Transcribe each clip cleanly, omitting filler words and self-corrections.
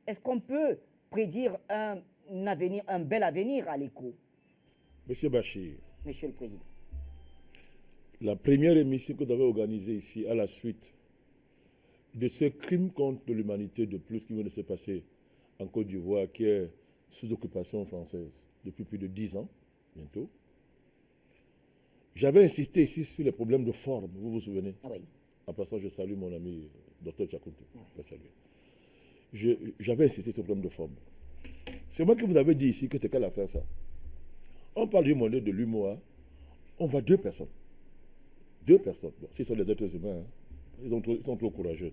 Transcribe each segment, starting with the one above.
Est-ce qu'on peut prédire avenir, un bel avenir à l'écho, Monsieur Bachir, Monsieur le Président? la première émission que vous avez organisée ici à la suite de ce crime contre l'humanité de plus qui vient de se passer en Côte d'Ivoire, qui est sous occupation française depuis plus de 10 ans, bientôt. J'avais insisté ici sur les problèmes de forme, vous vous souvenez? Ah oui. En passant, je salue mon ami Dr Tchakounte. Oui. J'avais insisté sur le problème de forme. C'est moi qui vous avais dit ici que c'était quelle affaire ça. On parle du monde de l'humour, on voit deux personnes. Deux personnes. Bon, s'ils sont des êtres humains, hein, ils sont trop courageux.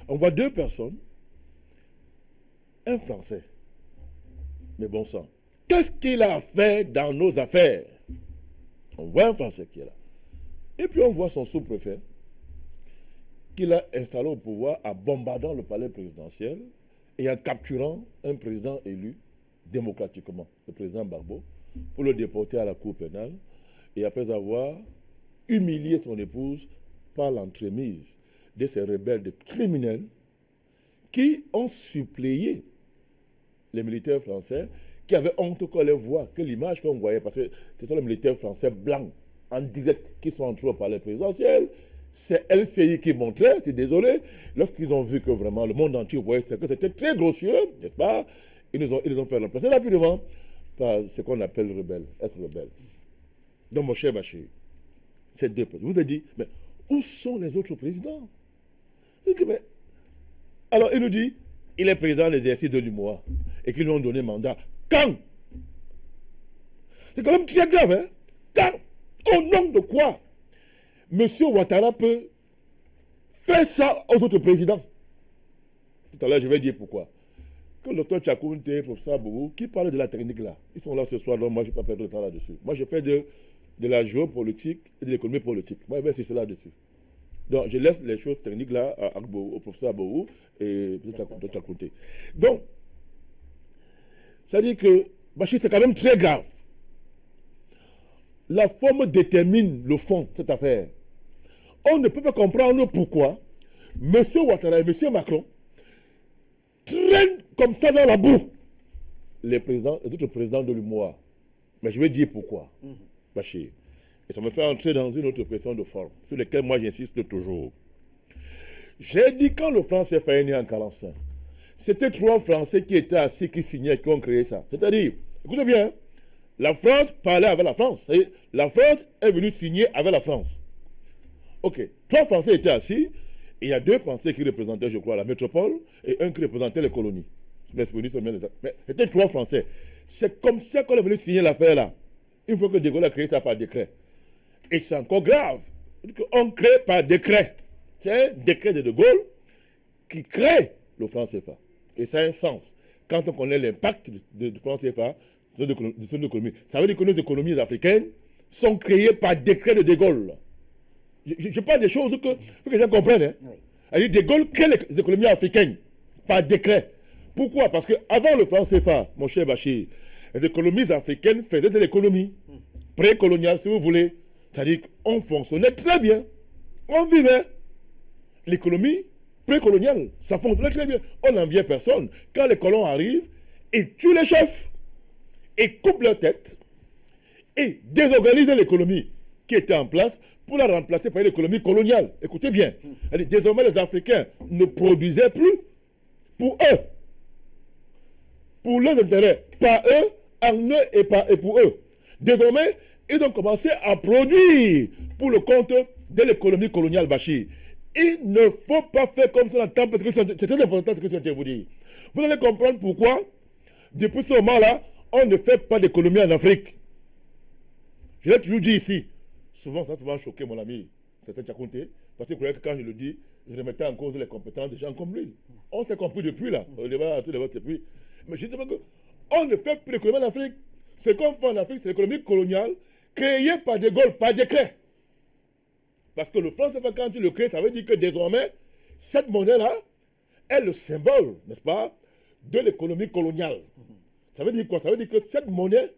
On voit deux personnes, un Français. Mais bon sang, qu'est-ce qu'il a fait dans nos affaires? On voit un Français qui est là. Et puis on voit son sous-préfet qu'il a installé au pouvoir en bombardant le palais présidentiel et en capturant un président élu démocratiquement, le président Gbagbo, pour le déporter à la cour pénale et après avoir humilié son épouse par l'entremise de ces rebelles, de criminels qui ont suppléé les militaires français qui avaient honte qu'on les voit, que l'image qu'on voyait, parce que ce sont les militaires français blancs en direct qui sont entrés au palais présidentiel. C'est LCI qui montrait, je suis désolé, lorsqu'ils ont vu que vraiment le monde entier voyait que c'était très grossier, n'est-ce pas? Ils les ont fait remplacer rapidement par ce qu'on appelle rebelle, ex-rebelle. Donc mon cher Bachir, ces deux présidents, vous avez dit, mais où sont les autres présidents? Mais, alors il nous dit, il est président de l'exercice de l'UMOA et qu'ils lui ont donné mandat. Quand? C'est quand même très grave, hein? Quand? Au nom de quoi M. Ouattara peut faire ça aux autres présidents? Tout à l'heure, je vais dire pourquoi. Que le docteur Tchakounte, le professeur Bourou, qui parle de la technique là, ils sont là ce soir, donc moi je ne vais pas perdre de temps là-dessus. Moi je fais de la géopolitique et de l'économie politique. Moi je vais insister là-dessus. Donc je laisse les choses techniques là au professeur Bourou et au docteur Tchakounte. Donc, ça dit que Bachir, c'est quand même très grave. La forme détermine le fond, cette affaire. On ne peut pas comprendre pourquoi M. Ouattara et M. Macron traînent comme ça dans la boue les autres présidents de l'UMOA. Mais je vais dire pourquoi, Bachir. Et ça me fait entrer dans une autre question de forme, sur laquelle moi j'insiste toujours. J'ai dit quand le franc CFA est né en 1945, c'était 3 Français qui étaient assis, qui signaient, qui ont créé ça. C'est-à-dire, écoutez bien, la France parlait avec la France. La France est venue signer avec la France. Ok, 3 Français étaient assis, et il y a 2 Français qui représentaient, je crois, la métropole, et un qui représentait les colonies. Mais c'était 3 Français. C'est comme ça qu'on est venu signer l'affaire là. Il faut que De Gaulle a créé ça par décret. Et c'est encore grave. On crée par décret. C'est un décret de Gaulle qui crée le franc CFA. Et ça a un sens. Quand on connaît l'impact du franc CFA sur l'économie, ça veut dire que nos économies africaines sont créées par décret de Gaulle. Je parle des choses que les gens comprennent. Hein? Oui. De Gaulle crée les économies africaines par décret. Pourquoi? Parce qu'avant le franc CFA, mon cher Bachir, les économies africaines faisaient de l'économie précoloniale, si vous voulez. C'est-à-dire qu'on fonctionnait très bien. On vivait. L'économie précoloniale, ça fonctionnait très bien. On n'enviait personne. Quand les colons arrivent, ils tuent les chefs. Et coupent leur tête. Et désorganisent l'économie qui était en place pour la remplacer par une économie coloniale. Écoutez bien. Désormais, les Africains ne produisaient plus pour eux. Pour leurs intérêts. Pas eux, en eux et pour eux. Désormais, ils ont commencé à produire pour le compte de l'économie coloniale Bachir. Il ne faut pas faire comme ça dans le temps, parce que c'est très important ce que je viens de vous dire. Vous allez comprendre pourquoi, depuis ce moment-là, on ne fait pas d'économie en Afrique. Je l'ai toujours dit ici. Souvent, ça va choquer mon ami, c'est un Tchakounte, parce qu'il croyait que quand je le dis, je remettais en cause les compétences des gens comme lui. On s'est compris depuis là. Tout le monde s'est pris. Mais je dis qu'on ne fait plus d'économie en Afrique. Ce qu'on fait en Afrique, c'est l'économie coloniale créée par De Gaulle, par décret. Parce que le franc CFA, quand tu le crées, ça veut dire que désormais, cette monnaie-là est le symbole, n'est-ce pas, de l'économie coloniale. Ça veut dire quoi? Ça veut dire que cette monnaie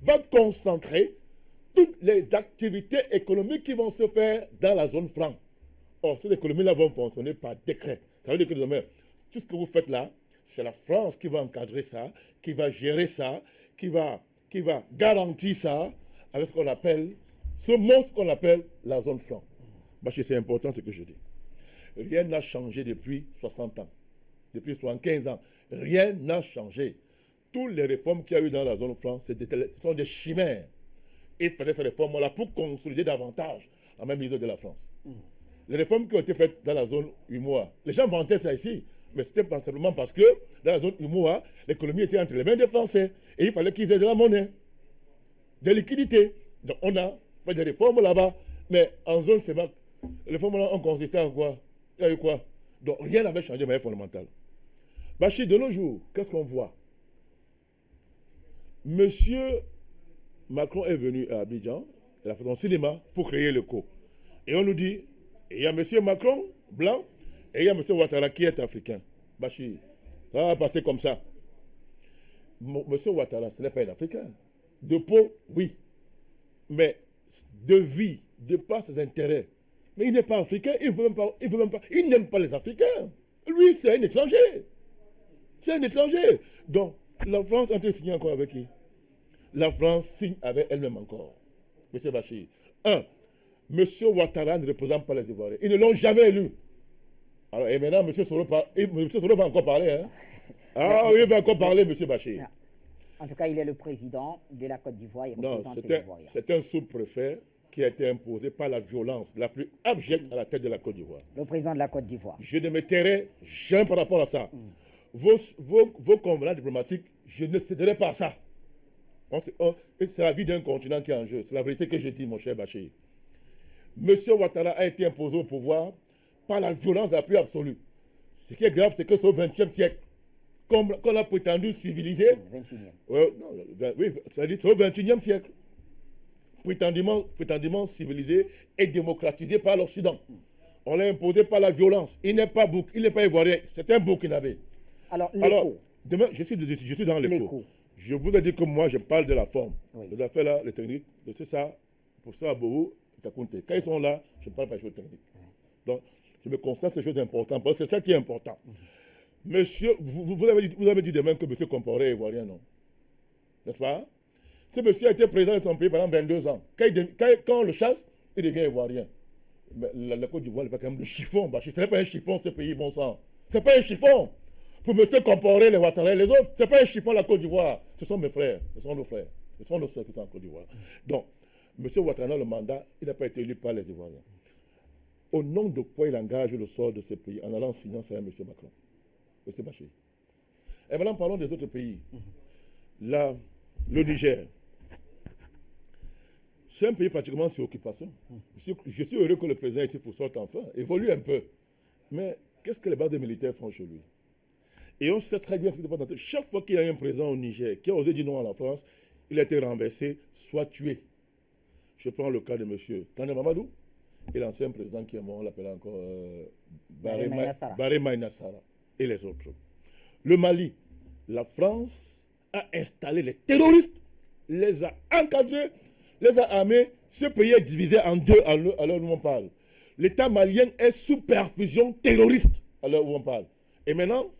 va concentrer toutes les activités économiques qui vont se faire dans la zone franc. Or, ces économies-là vont fonctionner par décret. Ça veut dire que désormais, tout ce que vous faites là, c'est la France qui va encadrer ça, qui va gérer ça, qui va garantir ça avec ce qu'on appelle, ce monstre qu'on appelle la zone franc. C'est important ce que je dis. Rien n'a changé depuis 60 ans, depuis 75 ans. Rien n'a changé. Toutes les réformes qu'il y a eu dans la zone franc, ce sont des chimères. Il fallait ces réformes-là pour consolider davantage la même vision de la France. Les réformes qui ont été faites dans la zone UMOA, les gens vantaient ça ici, mais c'était pas simplement parce que dans la zone UMOA, l'économie était entre les mains des Français et il fallait qu'ils aient de la monnaie, des liquidités. Donc on a fait des réformes là-bas, mais en zone CEMAC, les réformes-là ont consisté en quoi? Il y a eu quoi? Donc rien n'avait changé de manière fondamentale. Bachir, de nos jours, qu'est-ce qu'on voit? Monsieur Macron est venu à Abidjan, il a fait son cinéma pour créer l'ECO. Et on nous dit, il y a monsieur Macron, blanc, et il y a monsieur Ouattara qui est africain. Bachir, ça va passer comme ça. Monsieur Ouattara, ce n'est pas un Africain. De peau, oui. Mais de vie, de par ses intérêts. Mais il n'est pas africain, il n'aime pas les Africains. Lui, c'est un étranger. C'est un étranger. Donc, la France a été signée encore avec qui? La France signe avec elle-même encore. Monsieur Bachir. Monsieur Ouattara ne représente pas les Ivoiriens. Ils ne l'ont jamais élu. Alors, et maintenant, monsieur Soro va encore parler. Hein? Ah oui, il va encore parler, monsieur Bachir. En tout cas, il est le président de la Côte d'Ivoire. Il représente ses Ivoiriens. C'est un sous-préfet qui a été imposé par la violence la plus abjecte à la tête de la Côte d'Ivoire. Le président de la Côte d'Ivoire. Je ne me tairai jamais par rapport à ça. Vos convenants diplomatiques, je ne céderai pas à ça. C'est la vie d'un continent qui est en jeu. C'est la vérité que je dis, mon cher Bachir. Monsieur Ouattara a été imposé au pouvoir par la violence la plus absolue. Ce qui est grave, c'est que c'est au XXe siècle qu'on a prétendu civiliser. 21e. Oui, c'est-à-dire c'est au XXIe siècle. Prétendument civilisé et démocratisé par l'Occident. On l'a imposé par la violence. Il n'est pas ivoirien, c'est un burkinabé. Alors, demain, je suis dans l'écho. Je vous ai dit que moi, je parle de la forme. Oui. Les affaires là, les techniques, c'est ça, pour ça, Bobo, Takunte. Quand ils sont là, je ne parle pas des choses techniques. Donc, je me constate ces choses importantes, parce que c'est ça qui est important. Monsieur, vous avez dit demain que monsieur Compaoré est ivoirien, non? N'est-ce pas? Ce monsieur a été président de son pays pendant 22 ans. Quand on le chasse, il devient ivoirien. Mais la Côte d'Ivoire n'est pas quand même le chiffon. Ce n'est pas un chiffon, ce pays, bon sang. Ce n'est pas un chiffon. Pour monsieur Compaoré, les Ouattara, les autres, ce n'est pas un chiffon, la Côte d'Ivoire. Ce sont mes frères, ce sont nos frères. Ce sont nos soeurs qui sont en Côte d'Ivoire. Donc, monsieur Ouattara, le mandat, il n'a pas été élu par les Ivoiriens. Au nom de quoi il engage le sort de ce pays en allant signer ça à monsieur Macron? Monsieur Bachir. Et maintenant, parlons des autres pays. Là, le Niger. C'est un pays pratiquement sur occupation. Je suis heureux que le président ici sorte enfin, évolue un peu. Mais qu'est-ce que les bases des militaires font chez lui? Et on sait très bien ce qui se passe dans tout. Chaque fois qu'il y a un président au Niger qui a osé dire non à la France, il a été renversé, soit tué. Je prends le cas de M. Tandé Mamadou et l'ancien président qui est mort, on l'appelle encore Baré Maïnassara et les autres. Le Mali, la France a installé les terroristes, les a encadrés, les a armés. Ce pays est divisé en deux à l'heure où on parle. L'État malien est sous perfusion terroriste à l'heure où on parle. Et maintenant,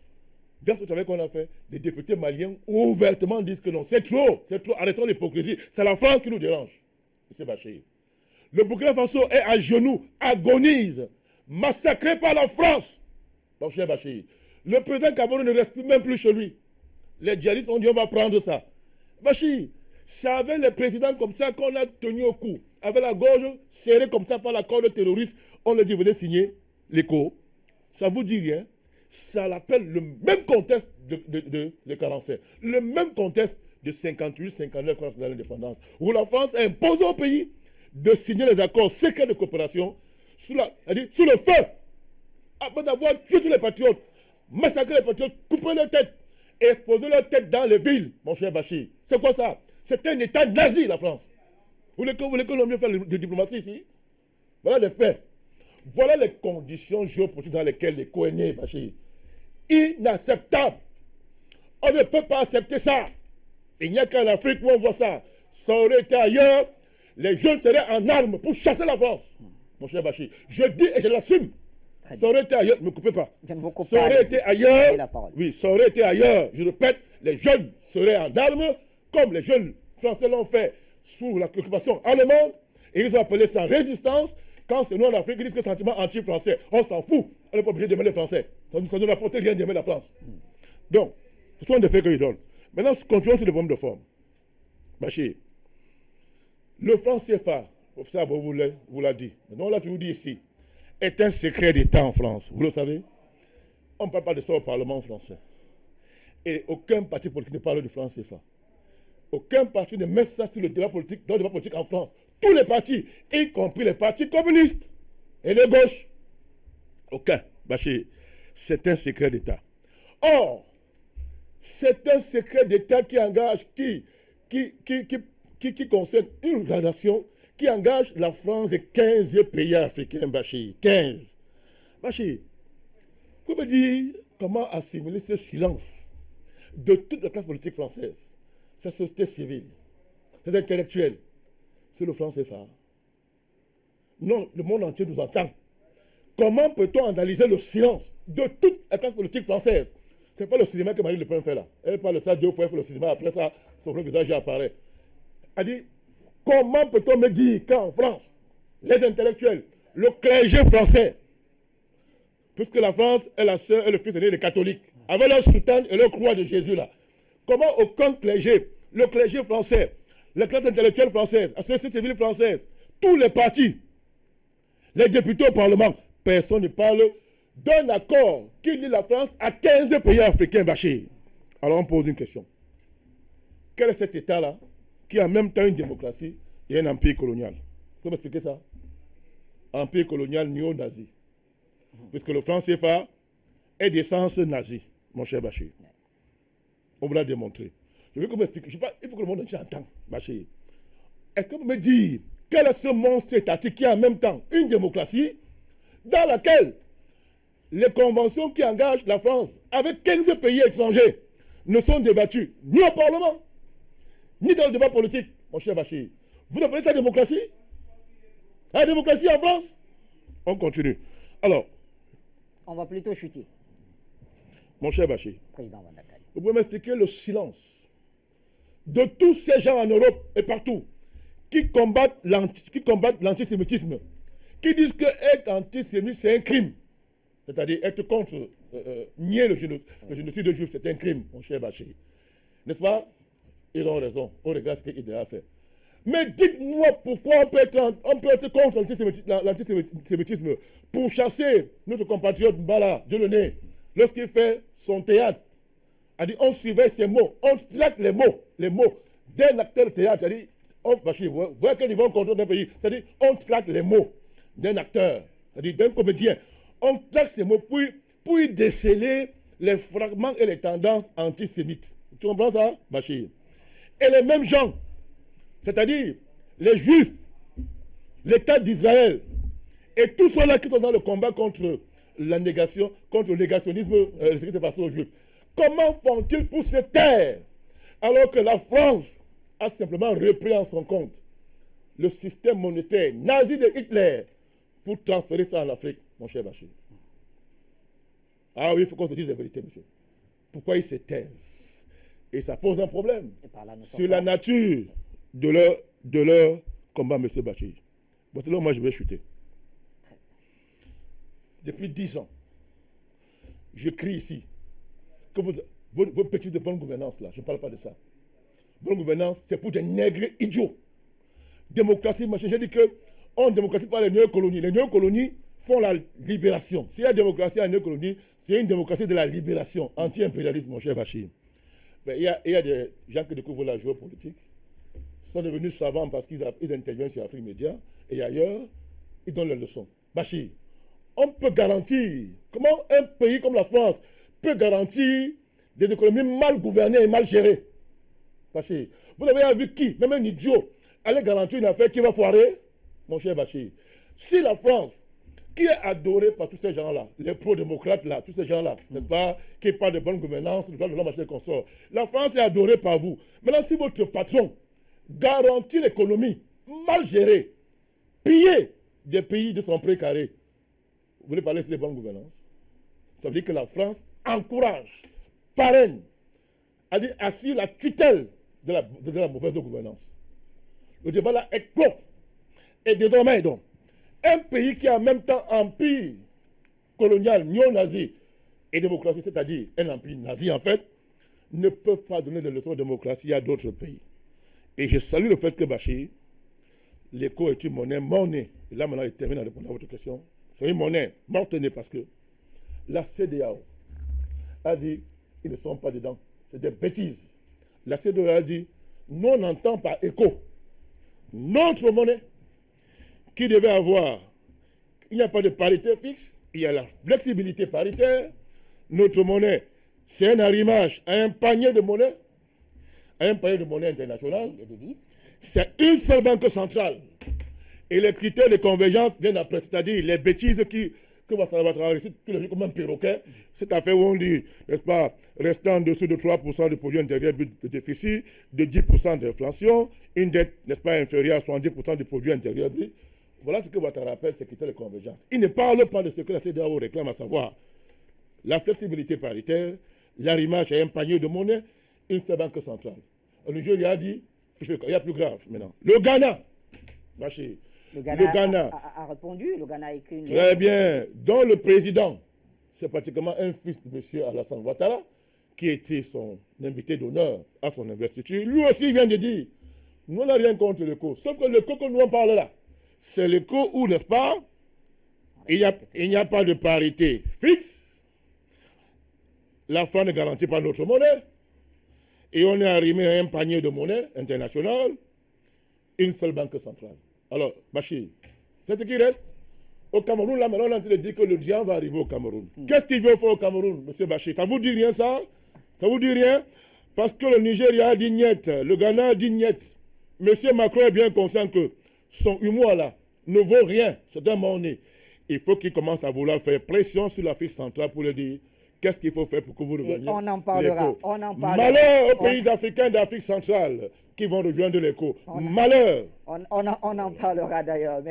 dans ce travail qu'on a fait, les députés maliens ouvertement disent que non, c'est trop, arrêtons l'hypocrisie. C'est la France qui nous dérange. M. Bachir. Le Burkina Faso est à genoux, agonise, massacré par la France. M. Bachir. Le président Kabore ne reste même plus chez lui. Les djihadistes ont dit on va prendre ça. Bachir, c'est avec les présidents comme ça qu'on a tenu au cou. Avec la gorge serrée comme ça par la corde terroriste, on leur dit venez signer l'écho. Ça vous dit rien? Ça l'appelle le même contexte de 47. Le même contexte de 58-59 quand c'est l'indépendance. Où la France impose au pays de signer les accords secrets de coopération sous le feu. Après avoir tué tous les patriotes, massacré les patriotes, couper leurs têtes et exposer leurs têtes dans les villes, mon cher Bachir. C'est quoi ça? C'est un État nazi, la France. Vous voulez que l'on mieux fasse de diplomatie ici? Voilà les faits. Voilà les conditions géopolitiques dans lesquelles les co-aînés, Bachir. Inacceptable. On ne peut pas accepter ça. Il n'y a qu'en Afrique où on voit ça. Ça aurait été ailleurs, les jeunes seraient en armes pour chasser la France. Mon cher Bachir. Je dis et je l'assume. Ça aurait été ailleurs, ne me coupez pas. Je ne vous coupe Ça pas, aurait allez-y. été Vous avez ailleurs. la parole. Oui, ça aurait été ailleurs. Je répète, les jeunes seraient en armes, comme les jeunes français l'ont fait sous l'occupation allemande. Et ils ont appelé ça résistance. Quand c'est nous en Afrique, ils disent que sentiment anti-français. On s'en fout. On n'est pas obligé d'aimer les Français. Ça ne nous apporte rien d'aimer la France. Donc, ce sont des faits qu'ils donnent. Maintenant, continuons sur les problèmes de forme. Bachir, le franc CFA, professeur Abo vous l'a dit, maintenant on l'a toujours dit ici, est un secret d'État en France. Vous le savez? On ne parle pas de ça au Parlement français. Et aucun parti politique ne parle du franc CFA. Aucun parti ne met ça sur le débat politique, dans le débat politique en France. Tous les partis, y compris les partis communistes et les gauches. Aucun. Bachir, c'est un secret d'État. Or, c'est un secret d'État qui engage, qui concerne une organisation qui engage la France et 15 pays africains, Bachir. 15. Bachir, vous me dire comment assimiler ce silence de toute la classe politique française, sa société civile, ses intellectuels, sur le franc CFA. Non, le monde entier nous entend. Comment peut-on analyser le silence de toute la classe politique française? Ce n'est pas le cinéma que Marine Le Pen fait là. Elle parle de ça 2 fois, elle fait le cinéma, après ça, son vrai visage apparaît. Elle dit, comment peut-on me dire qu'en France, les intellectuels, le clergé français, puisque la France est la sœur et le fils aîné des catholiques, avec leur soutane et leur croix de Jésus là, comment aucun clergé, le clergé français, les classes intellectuelles françaises, la société civile française, tous les partis, les députés au Parlement, personne ne parle d'un accord qui lie la France à 15 pays africains, Bachir. Alors on pose une question. Quel est cet État-là qui a en même temps une démocratie et un empire colonial? Vous pouvez m'expliquer ça? Empire colonial néo-nazi. Puisque le franc CFA est d'essence nazie, mon cher Bachir. On vous l'a démontré. Je veux que vous m'expliquiez. Il faut que le monde entier entende, Bachir. Est-ce que vous me dites quel est ce monstre étatique qui a en même temps une démocratie dans laquelle les conventions qui engagent la France avec 15 pays étrangers ne sont débattues ni au Parlement, ni dans le débat politique, mon cher Bachir? Vous appelez ça démocratie? La démocratie en France? On continue. Alors, on va plutôt chuter. Mon cher Bachir, Président Vandakali, vous pouvez m'expliquer le silence de tous ces gens en Europe et partout qui combattent l'antisémitisme, qui disent que être antisémite, c'est un crime. C'est-à-dire être contre, nier le génocide des Juifs, c'est un crime, mon cher Bachir. N'est-ce pas? Ils ont raison, on regarde ce qu'il a fait. Mais dites-moi pourquoi on peut être contre l'antisémitisme pour chasser notre compatriote Mbala Dieudonné lorsqu'il fait son théâtre. A dit, on suivait ses mots, on traite les mots d'un acteur de théâtre. C'est-à-dire, vous voyez quel niveau on contrôle d'un pays. C'est-à-dire, on traite les mots d'un acteur, c'est-à-dire d'un comédien. On traite ces mots pour y déceler les fragments et les tendances antisémites. Tu comprends ça, Bachir? Et les mêmes gens, c'est-à-dire les Juifs, l'État d'Israël, et tous ceux-là qui sont dans le combat contre la négation, contre le négationnisme, ce qui s'est passé aux Juifs. Comment font-ils pour se taire alors que la France a simplement repris en son compte le système monétaire nazi de Hitler pour transférer ça en Afrique, mon cher Bachir? Ah oui, il faut qu'on se dise la vérité, monsieur. Pourquoi ils se taisent? Et ça pose un problème sur la nature de leur combat, monsieur Bachir. Bon, c'est là où moi je vais chuter. Depuis 10 ans, je crie ici que vos petits de bonne gouvernance, là, je ne parle pas de ça. Bonne gouvernance, c'est pour des nègres idiots. Démocratie, machin, j'ai dit qu'on ne démocratie pas les néocolonies. Les néocolonies font la libération. S'il y a démocratie en néocolonies, c'est une démocratie de la libération, anti-impérialisme, mon cher Bachir. Mais il y a des gens qui découvrent la géopolitique, sont devenus savants parce qu'ils interviennent sur Afrique Média, et ailleurs, ils donnent leurs leçons. Bachir, on peut garantir, comment un pays comme la France peut garantir des économies mal gouvernées et mal gérées? Bachir, vous avez vu qui, même un idiot, allait garantir une affaire qui va foirer? Mon cher Bachir, si la France, qui est adorée par tous ces gens-là, les pro-démocrates là, tous ces gens-là, n'est-ce pas, qui parlent de bonne gouvernance, de l'homme, machin, consort, la France est adorée par vous. Maintenant, si votre patron garantit l'économie mal gérée, piller des pays de son précaré, vous voulez parler de bonne gouvernance? Ça veut dire que la France encourage, parraine, assure la tutelle de la mauvaise gouvernance. Le débat là est clos. Et désormais, donc, un pays qui a en même temps empire colonial, néo-nazi et démocratie, c'est-à-dire un empire nazi en fait, ne peut pas donner des leçons de démocratie à d'autres pays. Et je salue le fait que Bachir, l'écho est une monnaie morte-née. Et là maintenant, il termine en répondant à votre question. C'est une monnaie morte-née parce que la CEDEAO a dit ils ne sont pas dedans. C'est des bêtises. La CEDEAO a dit nous on n'entend pas écho. Notre monnaie qui devait avoir, il n'y a pas de parité fixe, il y a la flexibilité paritaire. Notre monnaie, c'est un arrimage à un panier de monnaie, internationale. C'est une seule banque centrale. Et les critères de convergence viennent après, c'est-à-dire les bêtises que Ouattara récite comme un perroquet. Cette affaire où on dit, n'est-ce pas, restant en dessous de 3% du produit intérieur brut de déficit, de 10% d'inflation, une dette, n'est-ce pas, inférieure à 70% du produit intérieur brut. Voilà ce que Ouattara appelle ces critères de convergence. Il ne parle pas de ce que la CEDEAO réclame, à savoir la flexibilité paritaire, l'arrimage à un panier de monnaie, une seule banque centrale. Le Nigeria a dit, il y a plus grave maintenant. Le Ghana, Bachir. Le Ghana a répondu, le Ghana a écrit une lettre. Très bien, dont le président, c'est pratiquement un fils de M. Alassane Ouattara, qui était son invité d'honneur à son investiture. Lui aussi vient de dire, nous n'avons rien contre l'écho, sauf que l'écho que nous on parle là, c'est l'écho où, n'est-ce pas, il n'y a pas de parité fixe, la France ne garantit pas notre monnaie, et on est arrimé à un panier de monnaie internationale, une seule banque centrale. Alors, Bachir, c'est ce qui reste. Au Cameroun, là, maintenant, on est en train de dire que le diable va arriver au Cameroun. Qu'est-ce qu'il veut faire au Cameroun, M. Bachir? Ça vous dit rien, ça? Ça vous dit rien? Parce que le Nigeria a dit niet, le Ghana a dit niet. M. Macron est bien conscient que son humour, là, ne vaut rien. C'est un monnaie. Il faut qu'il commence à vouloir faire pression sur l'Afrique centrale pour lui dire qu'est-ce qu'il faut faire pour que vous reveniez. On en parlera. Malheur aux pays africains d'Afrique centrale qui vont rejoindre l'écho. Malheur. On en parlera d'ailleurs.